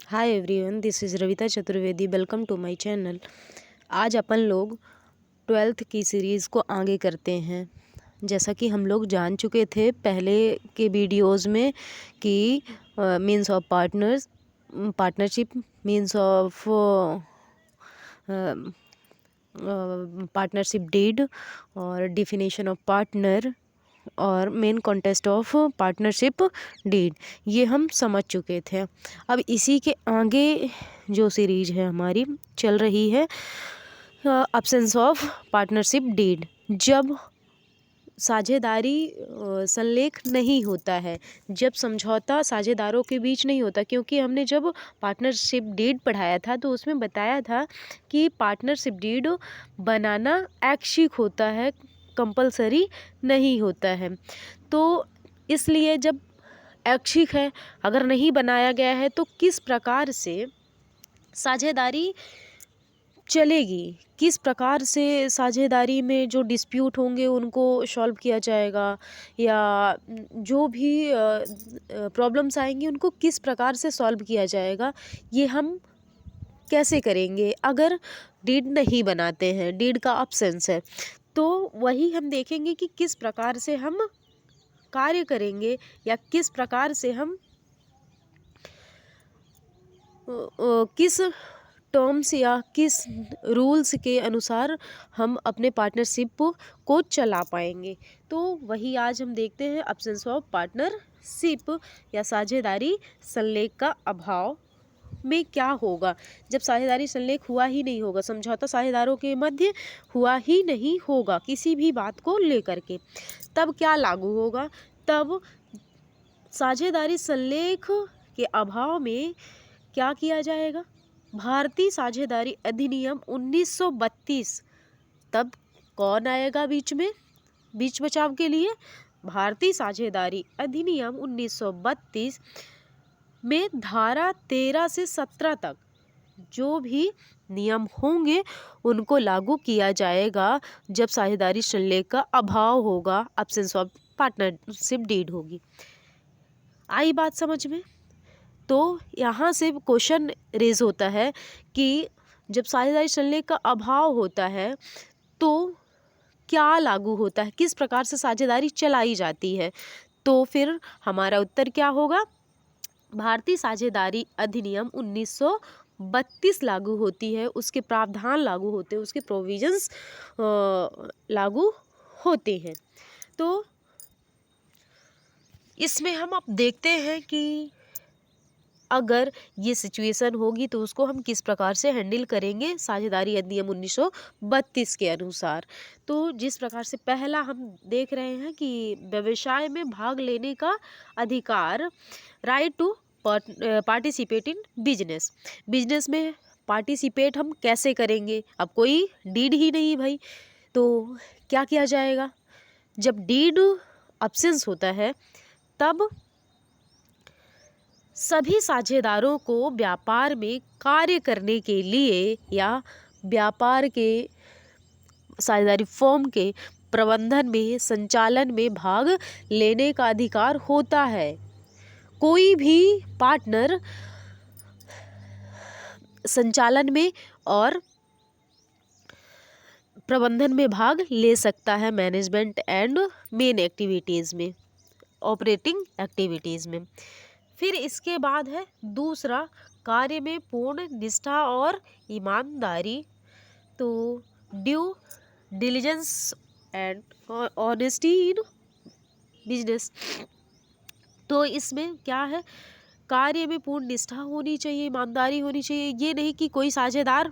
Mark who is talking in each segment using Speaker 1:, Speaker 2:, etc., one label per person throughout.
Speaker 1: Hi everyone, this is Ravita Chaturvedi. Welcome to my channel. आज अपन लोग 12th की सीरीज़ को आगे करते हैं। जैसा कि हम लोग जान चुके थे पहले के वीडियोस में कि means of partnership, means of partnership deed और डिफिनेशन ऑफ पार्टनर और main contest of partnership deed, ये हम समझ चुके थे। अब इसी के आगे जो सीरीज है हमारी चल रही है एब्सेंस ऑफ पार्टनरशिप डीड, जब साझेदारी संलेख नहीं होता है, जब समझौता साझेदारों के बीच नहीं होता। क्योंकि हमने जब पार्टनरशिप डीड पढ़ाया था तो उसमें बताया था कि पार्टनरशिप डीड बनाना ऐच्छिक होता है, कंपलसरी नहीं होता है। तो इसलिए जब ऐच्छिक है, अगर नहीं बनाया गया है तो किस प्रकार से साझेदारी चलेगी, किस प्रकार से साझेदारी में जो डिस्प्यूट होंगे उनको सॉल्व किया जाएगा, या जो भी प्रॉब्लम्स आएंगी उनको किस प्रकार से सॉल्व किया जाएगा, ये हम कैसे करेंगे अगर डीड नहीं बनाते हैं, डीड का अब्सेंस है। तो वही हम देखेंगे कि किस प्रकार से हम कार्य करेंगे या किस प्रकार से हम किस टर्म्स या किस रूल्स के अनुसार हम अपने पार्टनरशिप को चला पाएंगे। तो वही आज हम देखते हैं एब्सेंस ऑफ पार्टनरशिप या साझेदारी संलेख का अभाव में क्या होगा। जब साझेदारी संलेख हुआ ही नहीं होगा, समझौता साझेदारों के मध्य हुआ ही नहीं होगा किसी भी बात को लेकर के, तब क्या लागू होगा। तब साझेदारी संलेख के अभाव में क्या किया जाएगा, भारतीय साझेदारी अधिनियम 1932। तब कौन आएगा बीच में, बीच बचाव के लिए? भारतीय साझेदारी अधिनियम 1932 में धारा 13 से 17 तक जो भी नियम होंगे उनको लागू किया जाएगा जब साझेदारी संलेख का अभाव होगा, एब्सेंस ऑफ पार्टनरशिप डीड होगी। आई बात समझ में? तो यहाँ से क्वेश्चन रेज होता है कि जब साझेदारी संलेख का अभाव होता है तो क्या लागू होता है, किस प्रकार से साझेदारी चलाई जाती है। तो फिर हमारा उत्तर क्या होगा, भारतीय साझेदारी अधिनियम 1932 लागू होती है, उसके प्रावधान लागू होते हैं, उसके प्रोविजंस लागू होते हैं। तो इसमें हम अब देखते हैं कि अगर ये सिचुएशन होगी तो उसको हम किस प्रकार से हैंडल करेंगे साझेदारी अधिनियम 1932 के अनुसार। तो जिस प्रकार से पहला हम देख रहे हैं कि व्यवसाय में भाग लेने का अधिकार, right to participate in business. Business में पार्टिसिपेट हम कैसे करेंगे, अब कोई डीड ही नहीं भाई, तो क्या किया जाएगा। जब डीड अब्सेंस होता है तब सभी साझेदारों को व्यापार में कार्य करने के लिए या व्यापार के साझेदारी फर्म के प्रबंधन में, संचालन में भाग लेने का अधिकार होता है। कोई भी पार्टनर संचालन में और प्रबंधन में भाग ले सकता है, मैनेजमेंट एंड मेन एक्टिविटीज़ में, ऑपरेटिंग एक्टिविटीज़ में। फिर इसके बाद है दूसरा, कार्य में पूर्ण निष्ठा और ईमानदारी। तो due diligence and honesty in business. तो इसमें क्या है, कार्य में पूर्ण निष्ठा होनी चाहिए, ईमानदारी होनी चाहिए। ये नहीं कि कोई साझेदार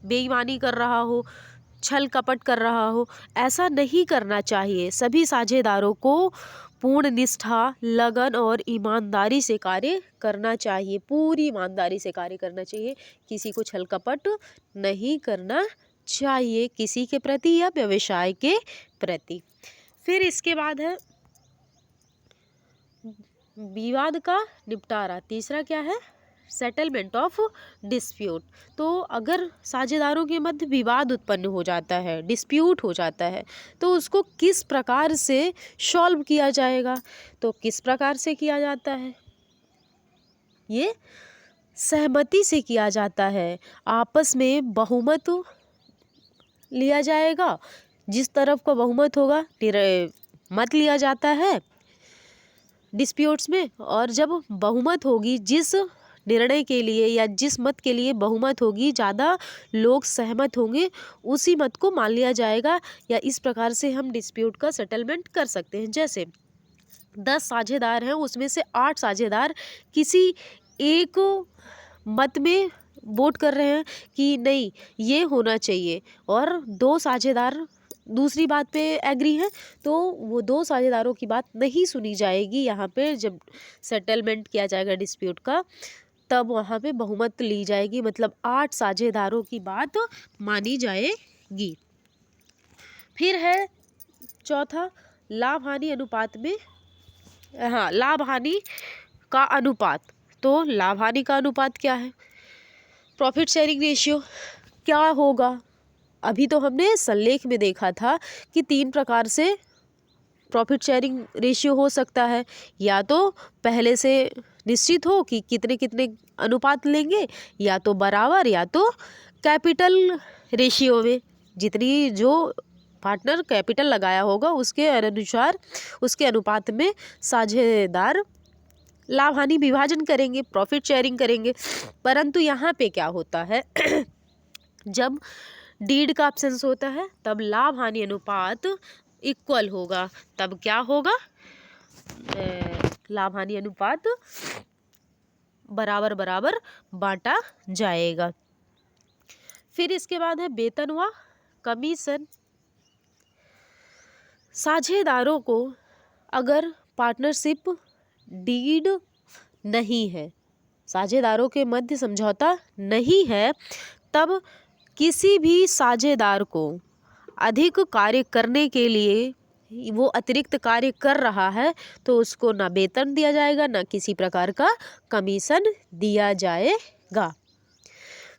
Speaker 1: बेईमानी कर रहा हो, छल कपट कर रहा हो, ऐसा नहीं करना चाहिए। सभी साझेदारों को पूर्ण निष्ठा, लगन और ईमानदारी से कार्य करना चाहिए, पूरी ईमानदारी से कार्य करना चाहिए। किसी को छल कपट नहीं करना चाहिए किसी के प्रति या व्यवसाय के प्रति। फिर इसके बाद है विवाद का निपटारा। तीसरा क्या है, सेटलमेंट ऑफ डिस्प्यूट। तो अगर साझेदारों के मध्य विवाद उत्पन्न हो जाता है, डिस्प्यूट हो जाता है, तो उसको किस प्रकार से सॉल्व किया जाएगा। तो किस प्रकार से किया जाता है, ये सहमति से किया जाता है, आपस में बहुमत लिया जाएगा। जिस तरफ का बहुमत होगा मत लिया जाता है डिस्प्यूट्स में, और जब बहुमत होगी, जिस निर्णय के लिए या जिस मत के लिए बहुमत होगी, ज़्यादा लोग सहमत होंगे, उसी मत को मान लिया जाएगा। या इस प्रकार से हम डिस्प्यूट का सेटलमेंट कर सकते हैं। जैसे 10 साझेदार हैं, उसमें से 8 साझेदार किसी एक मत में वोट कर रहे हैं कि नहीं ये होना चाहिए, और 2 साझेदार दूसरी बात पे एग्री हैं, तो वो 2 साझेदारों की बात नहीं सुनी जाएगी। यहाँ पे जब सेटलमेंट किया जाएगा डिस्प्यूट का, तब वहाँ पे बहुमत ली जाएगी, मतलब 8 साझेदारों की बात मानी जाएगी। फिर है चौथा, लाभ हानि अनुपात में, हाँ, लाभ हानि का अनुपात। तो लाभ हानि का अनुपात क्या है? प्रॉफिट शेयरिंग रेशियो क्या होगा? अभी तो हमने सल्लेख में देखा था कि 3 प्रकार से प्रॉफिट शेयरिंग रेशियो हो सकता है। या तो पहले से निश्चित हो कि कितने कितने अनुपात लेंगे, या तो बराबर, या तो कैपिटल रेशियो में जितनी जो पार्टनर कैपिटल लगाया होगा उसके अनुसार, उसके अनुपात में साझेदार लाभ हानि विभाजन करेंगे, प्रॉफिट शेयरिंग करेंगे। परंतु यहाँ पे क्या होता है जब डीड का एब्सेंस होता है, तब लाभ हानि अनुपात इक्वल होगा। तब क्या होगा? लाभ हानि अनुपात बराबर बराबर बांटा जाएगा। फिर इसके बाद है वेतन व कमीशन। साझेदारों को अगर पार्टनरशिप डीड नहीं है, साझेदारों के मध्य समझौता नहीं है, तब किसी भी साझेदार को अधिक कार्य करने के लिए, वो अतिरिक्त कार्य कर रहा है, तो उसको ना वेतन दिया जाएगा, ना किसी प्रकार का कमीशन दिया जाएगा।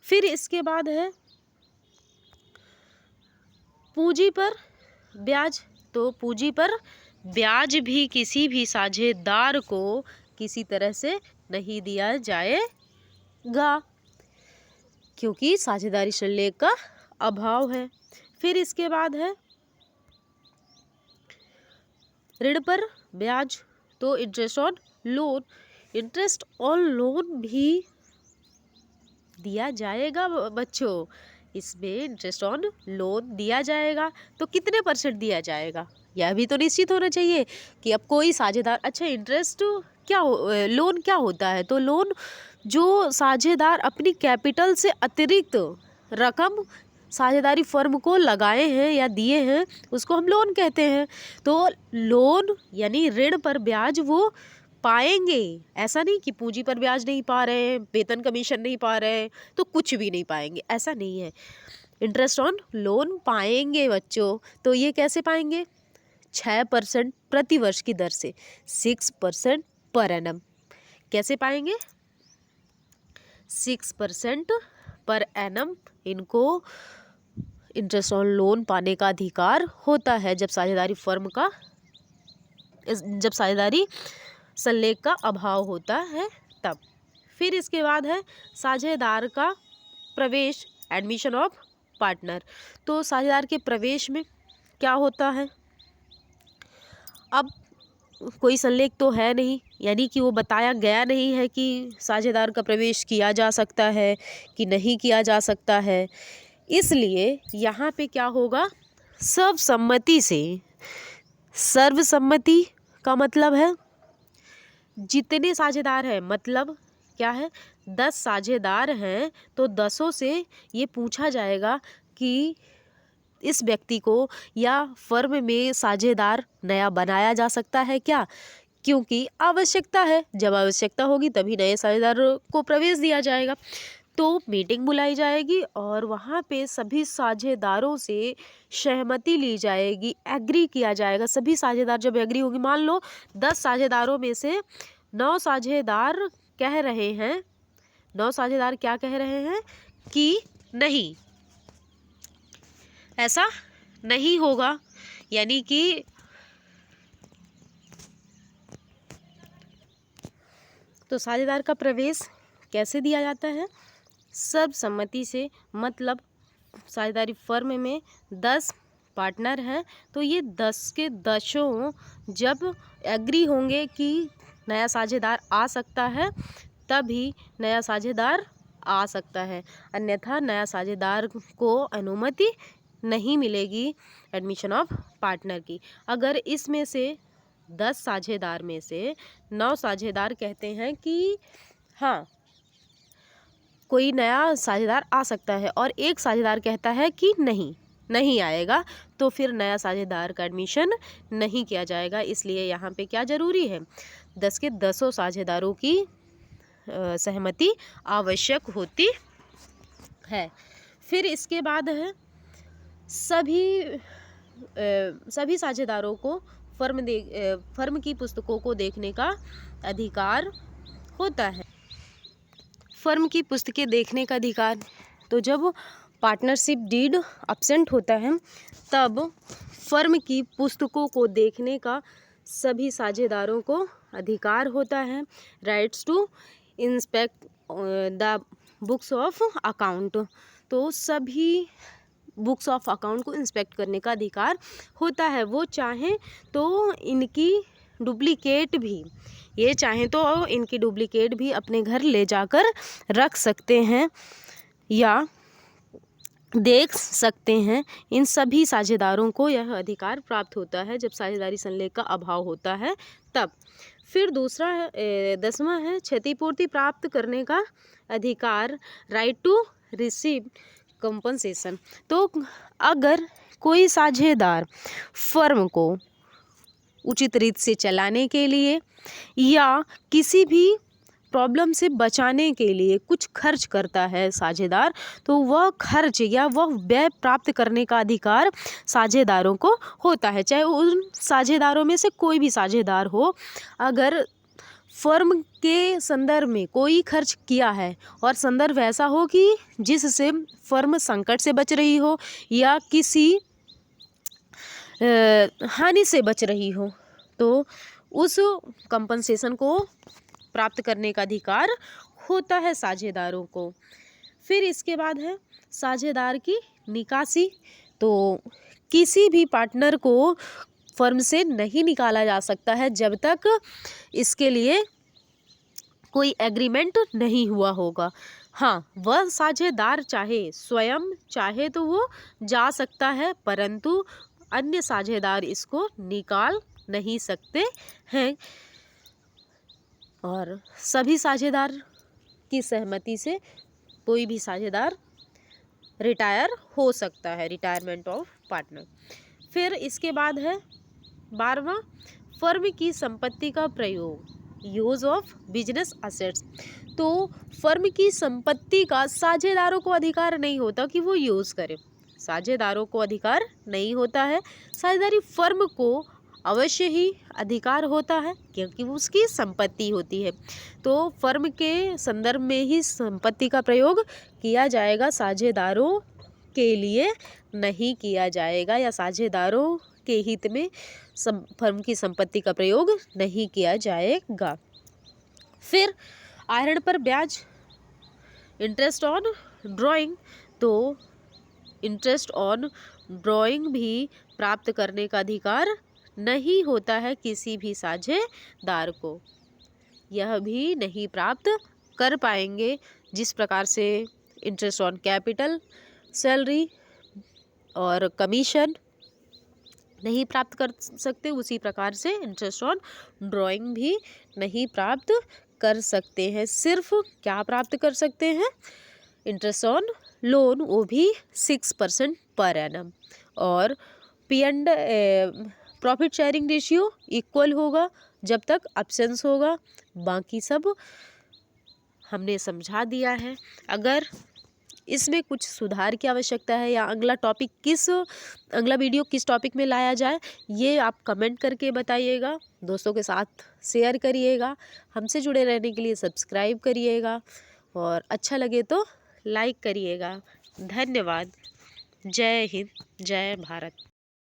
Speaker 1: फिर इसके बाद है पूंजी पर ब्याज। तो पूंजी पर ब्याज भी किसी भी साझेदार को किसी तरह से नहीं दिया जाएगा, क्योंकि साझेदारी संलेख का अभाव है। फिर इसके बाद है ऋण पर ब्याज। तो interest on loan, interest on loan भी दिया जाएगा बच्चों। इसमें इंटरेस्ट ऑन लोन दिया जाएगा, तो कितने % दिया जाएगा यह भी तो निश्चित होना चाहिए कि अब कोई साझेदार, अच्छा इंटरेस्ट क्या लोन क्या होता है? तो लोन जो साझेदार अपनी कैपिटल से अतिरिक्त रकम साझेदारी फर्म को लगाए हैं या दिए हैं, उसको हम लोन कहते हैं। तो लोन यानी ऋण पर ब्याज वो पाएंगे। ऐसा नहीं कि पूंजी पर ब्याज नहीं पा रहे हैं, वेतन कमीशन नहीं पा रहे हैं, तो कुछ भी नहीं पाएंगे, ऐसा नहीं है। इंटरेस्ट ऑन लोन पाएंगे बच्चों। तो ये कैसे पाएंगे? 6% प्रति वर्ष की दर से, 6% पर एनम। कैसे पाएंगे? 6% पर एनम इनको इंटरेस्ट ऑन लोन पाने का अधिकार होता है जब साझेदारी फर्म का, जब साझेदारी संलेख का अभाव होता है तब। फिर इसके बाद है साझेदार का प्रवेश, एडमिशन ऑफ पार्टनर। तो साझेदार के प्रवेश में क्या होता है? अब कोई संलेख तो है नहीं, यानी कि वो बताया गया नहीं है कि साझेदार का प्रवेश किया जा सकता है कि नहीं किया जा सकता है। इसलिए यहाँ पे क्या होगा? सर्वसम्मति से। सर्वसम्मति का मतलब है जितने साझेदार हैं, मतलब क्या है? 10 साझेदार हैं, तो 10 से ये पूछा जाएगा कि इस व्यक्ति को या फर्म में साझेदार नया बनाया जा सकता है क्या? क्योंकि आवश्यकता है, जब आवश्यकता होगी तभी नए साझेदार को प्रवेश दिया जाएगा। तो मीटिंग बुलाई जाएगी और वहाँ पे सभी साझेदारों से सहमति ली जाएगी, एग्री किया जाएगा। सभी साझेदार जब एग्री होगी, मान लो 10 साझेदारों में से 9 साझेदार कह रहे हैं, 9 साझेदार क्या कह रहे हैं कि नहीं, ऐसा नहीं होगा, यानी कि तो साझेदार का प्रवेश कैसे दिया जाता है? सर्वसम्मति से, मतलब साझेदारी फर्म में 10 पार्टनर हैं तो ये 10 के 10 जब एग्री होंगे कि नया साझेदार आ सकता है तभी नया साझेदार आ सकता है, अन्यथा नया साझेदार को अनुमति नहीं मिलेगी एडमिशन ऑफ पार्टनर की। अगर इसमें से 10 साझेदार में से 9 साझेदार कहते हैं कि हाँ कोई नया साझेदार आ सकता है और एक साझेदार कहता है कि नहीं आएगा, तो फिर नया साझेदार का एडमिशन नहीं किया जाएगा। इसलिए यहाँ पे क्या ज़रूरी है? 10 के 10 साझेदारों की सहमति आवश्यक होती है। फिर इसके बाद है सभी साझेदारों को फर्म की पुस्तकों को देखने का अधिकार होता है। फर्म की पुस्तकें देखने का अधिकार, तो जब पार्टनरशिप डीड एब्सेंट होता है तब फर्म की पुस्तकों को देखने का सभी साझेदारों को अधिकार होता है। Rights to inspect the books of account, तो सभी बुक्स ऑफ अकाउंट को इंस्पेक्ट करने का अधिकार होता है। वो चाहें तो इनकी डुप्लीकेट भी अपने घर ले जाकर रख सकते हैं या देख सकते हैं। इन सभी साझेदारों को यह अधिकार प्राप्त होता है जब साझेदारी संलेख का अभाव होता है तब। फिर दूसरा है 10वां है क्षतिपूर्ति प्राप्त करने का अधिकार, राइट टू रिसीव कंपनसेशन। तो अगर कोई साझेदार फर्म को उचित रीत से चलाने के लिए या किसी भी प्रॉब्लम से बचाने के लिए कुछ खर्च करता है साझेदार, तो वह खर्च या वह व्यय प्राप्त करने का अधिकार साझेदारों को होता है, चाहे उन साझेदारों में से कोई भी साझेदार हो। अगर फर्म के संदर्भ में कोई खर्च किया है और संदर्भ ऐसा हो कि जिससे फर्म संकट से बच रही हो या किसी हानि से बच रही हो, तो उस कंपनसेशन को प्राप्त करने का अधिकार होता है साझेदारों को। फिर इसके बाद है साझेदार की निकासी, तो किसी भी पार्टनर को फर्म से नहीं निकाला जा सकता है जब तक इसके लिए कोई एग्रीमेंट नहीं हुआ होगा। हाँ, वह साझेदार स्वयं चाहे तो वो जा सकता है, परंतु अन्य साझेदार इसको निकाल नहीं सकते हैं। और सभी साझेदार की सहमति से कोई भी साझेदार रिटायर हो सकता है, रिटायरमेंट ऑफ पार्टनर। फिर इसके बाद है 12वां फर्म की संपत्ति का प्रयोग, यूज ऑफ बिजनेस असेट्स। तो फर्म की संपत्ति का साझेदारों को अधिकार नहीं होता कि वो यूज़ करे, साझेदारों को अधिकार नहीं होता है। साझेदारी फर्म को अवश्य ही अधिकार होता है क्योंकि वो उसकी संपत्ति होती है, तो फर्म के संदर्भ में ही संपत्ति का प्रयोग किया जाएगा, साझेदारों के लिए नहीं किया जाएगा या साझेदारों के हित में फर्म की संपत्ति का प्रयोग नहीं किया जाएगा। फिर आहरण पर ब्याज, इंटरेस्ट ऑन ड्राइंग, तो इंटरेस्ट ऑन ड्राइंग भी प्राप्त करने का अधिकार नहीं होता है किसी भी साझेदार को, यह भी नहीं प्राप्त कर पाएंगे। जिस प्रकार से इंटरेस्ट ऑन कैपिटल, सैलरी और कमीशन नहीं प्राप्त कर सकते, उसी प्रकार से इंटरेस्ट ऑन ड्राइंग भी नहीं प्राप्त कर सकते हैं। सिर्फ क्या प्राप्त कर सकते हैं? इंटरेस्ट ऑन लोन, वो भी 6% पर एनम, और P and profit sharing ratio equal होगा जब तक एब्सेंस होगा। बाकी सब हमने समझा दिया है। अगर इसमें कुछ सुधार की आवश्यकता है या अगला वीडियो किस टॉपिक में लाया जाए, ये आप कमेंट करके बताइएगा, दोस्तों के साथ शेयर करिएगा, हमसे जुड़े रहने के लिए सब्सक्राइब करिएगा और अच्छा लगे तो लाइक करिएगा। धन्यवाद। जय हिंद, जय भारत।